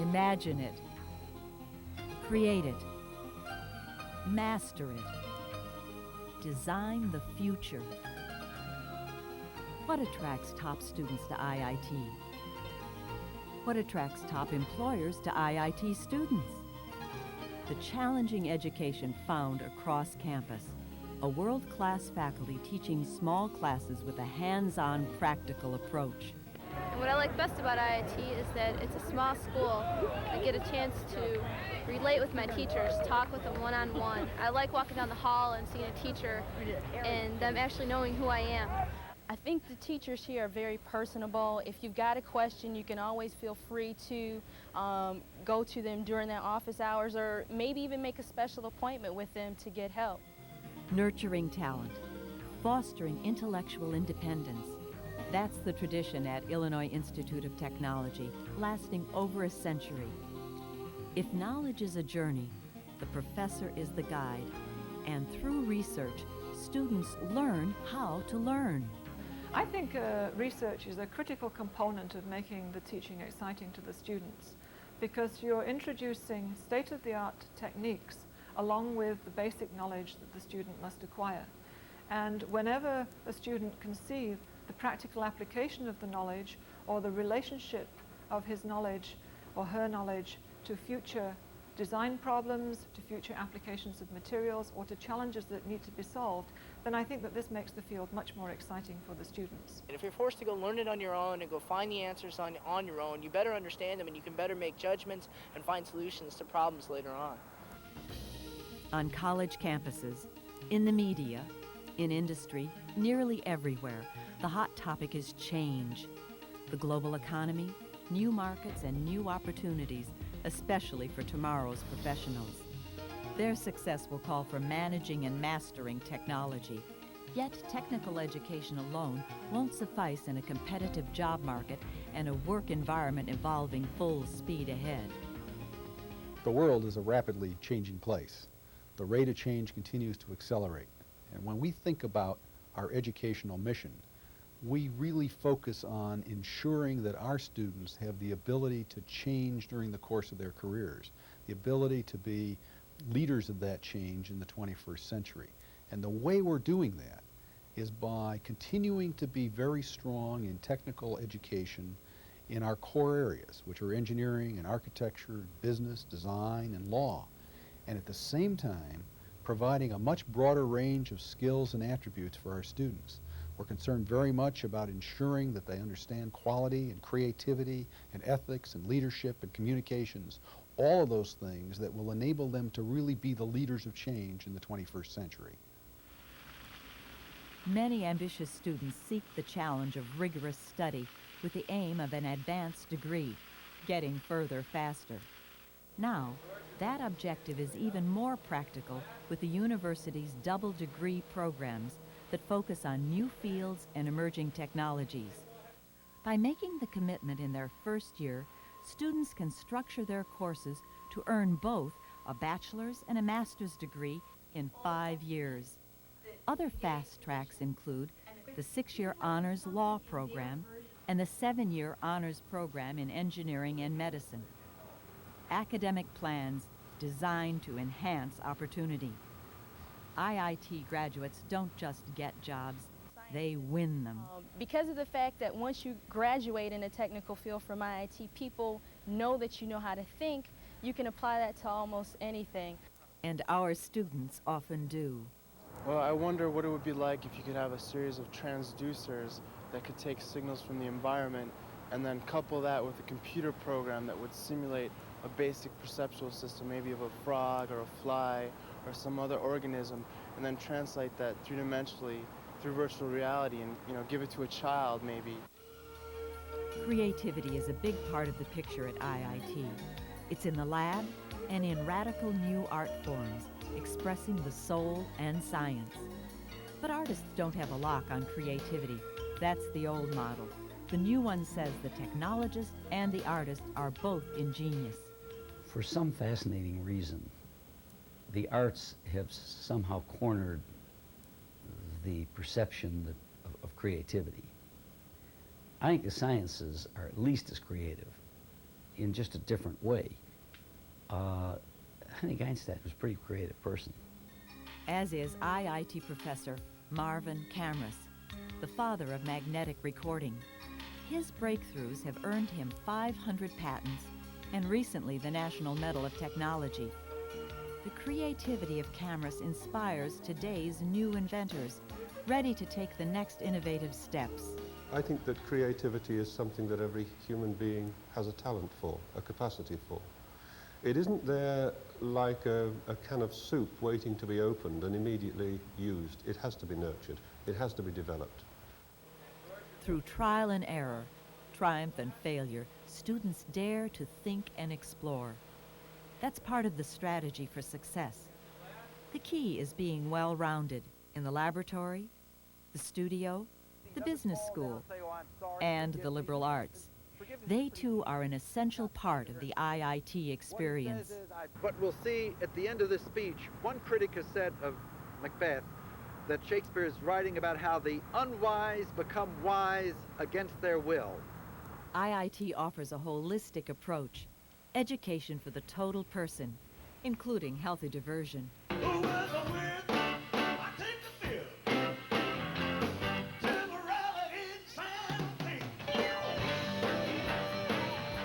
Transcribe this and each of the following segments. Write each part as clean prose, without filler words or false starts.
Imagine it. Create it. Master it. Design the future. What attracts top students to IIT? What attracts top employers to IIT students? The challenging education found across campus. A world-class faculty teaching small classes with a hands-on, practical approach. And what I like best about IIT is that it's a small school. I get a chance to relate with my teachers, talk with them one-on-one. I like walking down the hall and seeing a teacher and them actually knowing who I am. I think the teachers here are very personable. If you've got a question, you can always feel free to go to them during their office hours, or maybe even make a special appointment with them to get help. Nurturing talent, fostering intellectual independence. That's the tradition at Illinois Institute of Technology, lasting over a century. If knowledge is a journey, the professor is the guide. And through research, students learn how to learn. I think research is a critical component of making the teaching exciting to the students, because you're introducing state-of-the-art techniques along with the basic knowledge that the student must acquire. And whenever a student can see the practical application of the knowledge or the relationship of his knowledge or her knowledge to future design problems, to future applications of materials, or to challenges that need to be solved, then I think that this makes the field much more exciting for the students. And if you're forced to go learn it on your own and go find the answers on your own, you better understand them and you can better make judgments and find solutions to problems later on. On college campuses, in the media, in industry, nearly everywhere, the hot topic is change. The global economy, new markets, and new opportunities, especially for tomorrow's professionals. Their success will call for managing and mastering technology. Yet technical education alone won't suffice in a competitive job market and a work environment evolving full speed ahead. The world is a rapidly changing place. The rate of change continues to accelerate. And when we think about our educational mission, we really focus on ensuring that our students have the ability to change during the course of their careers, the ability to be leaders of that change in the 21st century. And the way we're doing that is by continuing to be very strong in technical education in our core areas, which are engineering and architecture, business, design, and law. And at the same time, providing a much broader range of skills and attributes for our students. We're concerned very much about ensuring that they understand quality and creativity and ethics and leadership and communications, all of those things that will enable them to really be the leaders of change in the 21st century. Many ambitious students seek the challenge of rigorous study with the aim of an advanced degree, getting further faster. Now, that objective is even more practical with the university's double degree programs that focus on new fields and emerging technologies. By making the commitment in their first year, students can structure their courses to earn both a bachelor's and a master's degree in 5 years. Other fast tracks include the 6-year honors law program and the 7-year honors program in engineering and medicine. Academic plans designed to enhance opportunity. IIT graduates don't just get jobs, they win them. Because of the fact that once you graduate in a technical field from IIT, people know that you know how to think, you can apply that to almost anything. And our students often do. Well, I wonder what it would be like if you could have a series of transducers that could take signals from the environment and then couple that with a computer program that would simulate a basic perceptual system, maybe of a frog or a fly or some other organism, and then translate that three-dimensionally through virtual reality and, give it to a child maybe. Creativity is a big part of the picture at IIT. It's in the lab and in radical new art forms, expressing the soul and science. But artists don't have a lock on creativity. That's the old model. The new one says the technologist and the artist are both ingenious. For some fascinating reason, the arts have somehow cornered the perception of creativity. I think the sciences are at least as creative. in just a different way. I think Einstein was a pretty creative person. As is IIT professor Marvin Camras, the father of magnetic recording. His breakthroughs have earned him 500 patents and recently the National Medal of Technology. The creativity of Camras inspires today's new inventors, ready to take the next innovative steps. I think that creativity is something that every human being has a talent for, a capacity for. It isn't there like a can of soup waiting to be opened and immediately used. It has to be nurtured. It has to be developed. Through trial and error, triumph and failure, students dare to think and explore. That's part of the strategy for success. The key is being well-rounded in the laboratory, the studio, the business school, and the liberal arts. They too are an essential part of the IIT experience. But we'll see at the end of this speech, one critic has said of Macbeth that Shakespeare is writing about how the unwise become wise against their will. IIT offers a holistic approach, education for the total person, including healthy diversion.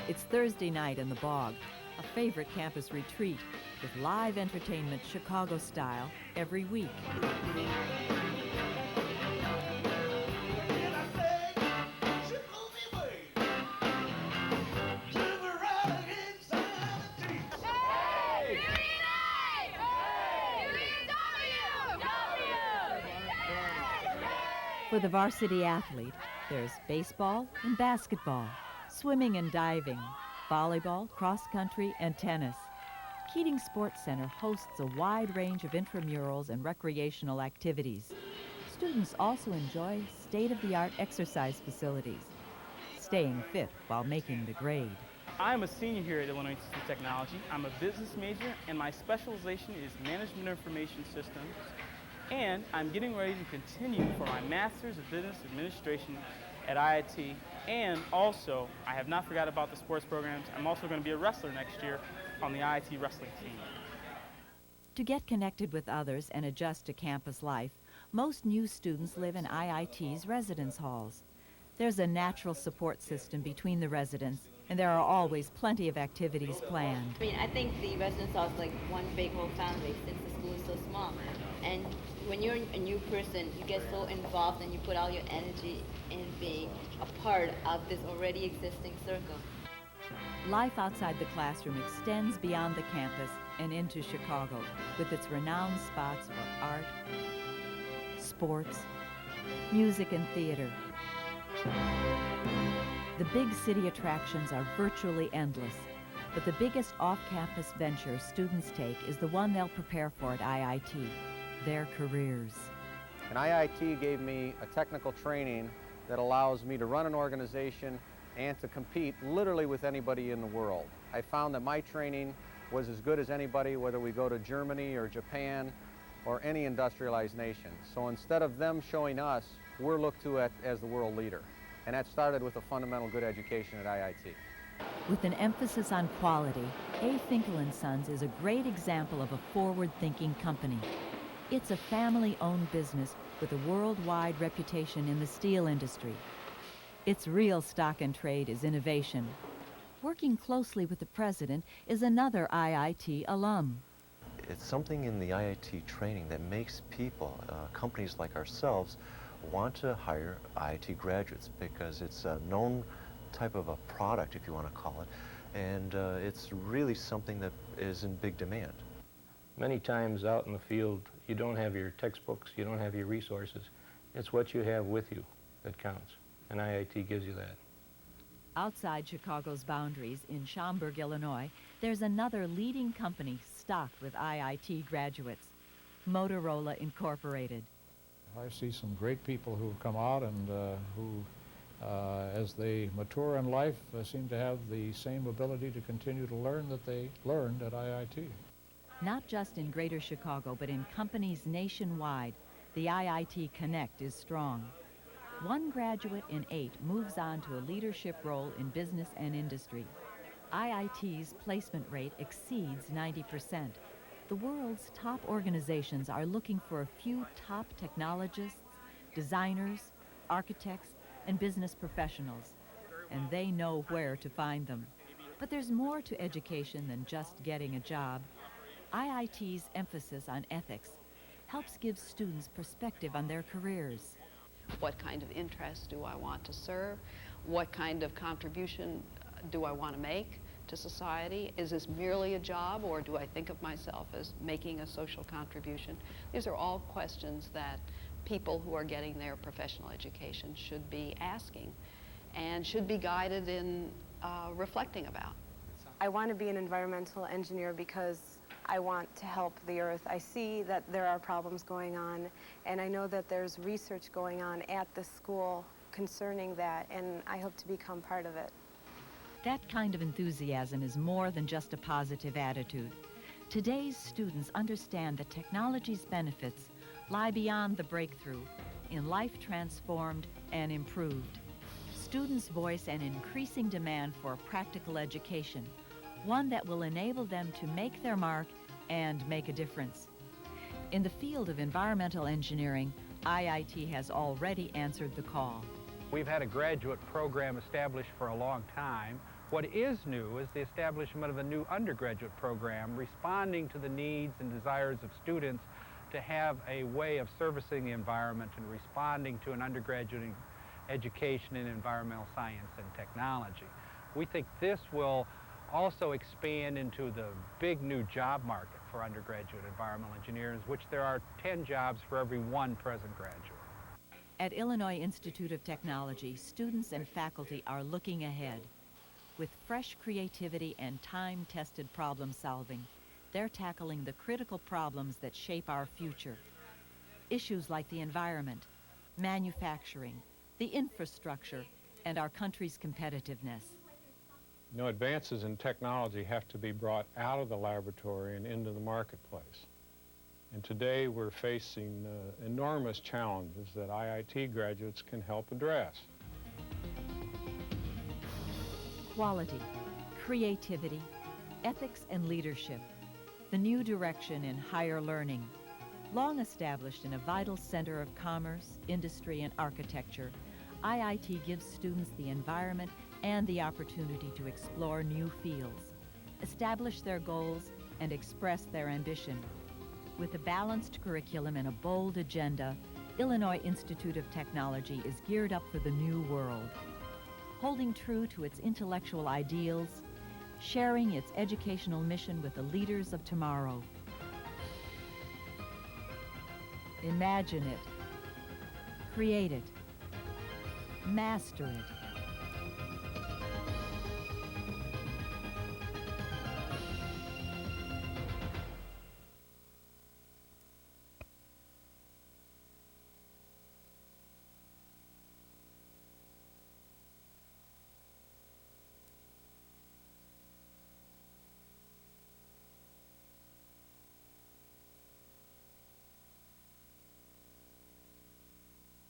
It's Thursday night in the Bog, a favorite campus retreat with live entertainment Chicago style every week. For the varsity athlete, there's baseball and basketball, swimming and diving, volleyball, cross-country, and tennis. Keating Sports Center hosts a wide range of intramurals and recreational activities. Students also enjoy state-of-the-art exercise facilities, staying fit while making the grade. I'm a senior here at Illinois Institute of Technology. I'm a business major, and my specialization is management information systems. And I'm getting ready to continue for my Master's of Business Administration at IIT. And also, I have not forgot about the sports programs. I'm also going to be a wrestler next year on the IIT wrestling team. To get connected with others and adjust to campus life, most new students live in IIT's residence halls. There's a natural support system between the residents, and there are always plenty of activities planned. I mean, I think the residence hall is like one big whole family since the school is so small. And when you're a new person, you get so involved and you put all your energy in being a part of this already existing circle. Life outside the classroom extends beyond the campus and into Chicago with its renowned spots for art, sports, music, and theater. The big city attractions are virtually endless, but the biggest off-campus venture students take is the one they'll prepare for at IIT, their careers. And IIT gave me a technical training that allows me to run an organization and to compete literally with anybody in the world. I found that my training was as good as anybody, whether we go to Germany or Japan or any industrialized nation. So instead of them showing us, we're looked to as the world leader. And that started with a fundamental good education at IIT. With an emphasis on quality, A. Finkel & Sons is a great example of a forward-thinking company. It's a family-owned business with a worldwide reputation in the steel industry. Its real stock and trade is innovation. Working closely with the president is another IIT alum. It's something in the IIT training that makes people, companies like ourselves, want to hire IIT graduates because it's a known type of a product, if you want to call it, and it's really something that is in big demand. Many times out in the field, you don't have your textbooks, you don't have your resources. It's what you have with you that counts, and IIT gives you that. Outside Chicago's boundaries, in Schaumburg, Illinois, there's another leading company stocked with IIT graduates, Motorola Incorporated. I see some great people who have come out and who, as they mature in life, seem to have the same ability to continue to learn that they learned at IIT. Not just in Greater Chicago, but in companies nationwide, the IIT Connect is strong. One graduate in 8 moves on to a leadership role in business and industry. IIT's placement rate exceeds 90%. The world's top organizations are looking for a few top technologists, designers, architects, and business professionals, and they know where to find them. But there's more to education than just getting a job. IIT's emphasis on ethics helps give students perspective on their careers. What kind of interests do I want to serve? What kind of contribution do I want to make to society? Is this merely a job, or do I think of myself as making a social contribution? These are all questions that people who are getting their professional education should be asking and should be guided in reflecting about. I want to be an environmental engineer because I want to help the earth. I see that there are problems going on, and I know that there's research going on at the school concerning that, and I hope to become part of it. That kind of enthusiasm is more than just a positive attitude. Today's students understand that technology's benefits lie beyond the breakthrough, in life transformed and improved. Students voice an increasing demand for a practical education, one that will enable them to make their mark and make a difference. In the field of environmental engineering, IIT has already answered the call. We've had a graduate program established for a long time. What is new is the establishment of a new undergraduate program responding to the needs and desires of students to have a way of servicing the environment and responding to an undergraduate education in environmental science and technology. We think this will also expand into the big new job market for undergraduate environmental engineers, which there are 10 jobs for every one present graduate. At Illinois Institute of Technology, students and faculty are looking ahead. With fresh creativity and time-tested problem solving, they're tackling the critical problems that shape our future. Issues like the environment, manufacturing, the infrastructure, and our country's competitiveness. You know, advances in technology have to be brought out of the laboratory and into the marketplace. And today we're facing enormous challenges that IIT graduates can help address. Quality, creativity, ethics, and leadership. The new direction in higher learning. Long established in a vital center of commerce, industry, and architecture, IIT gives students the environment and the opportunity to explore new fields, establish their goals, and express their ambition. With a balanced curriculum and a bold agenda, Illinois Institute of Technology is geared up for the new world, holding true to its intellectual ideals, sharing its educational mission with the leaders of tomorrow. Imagine it, create it, master it,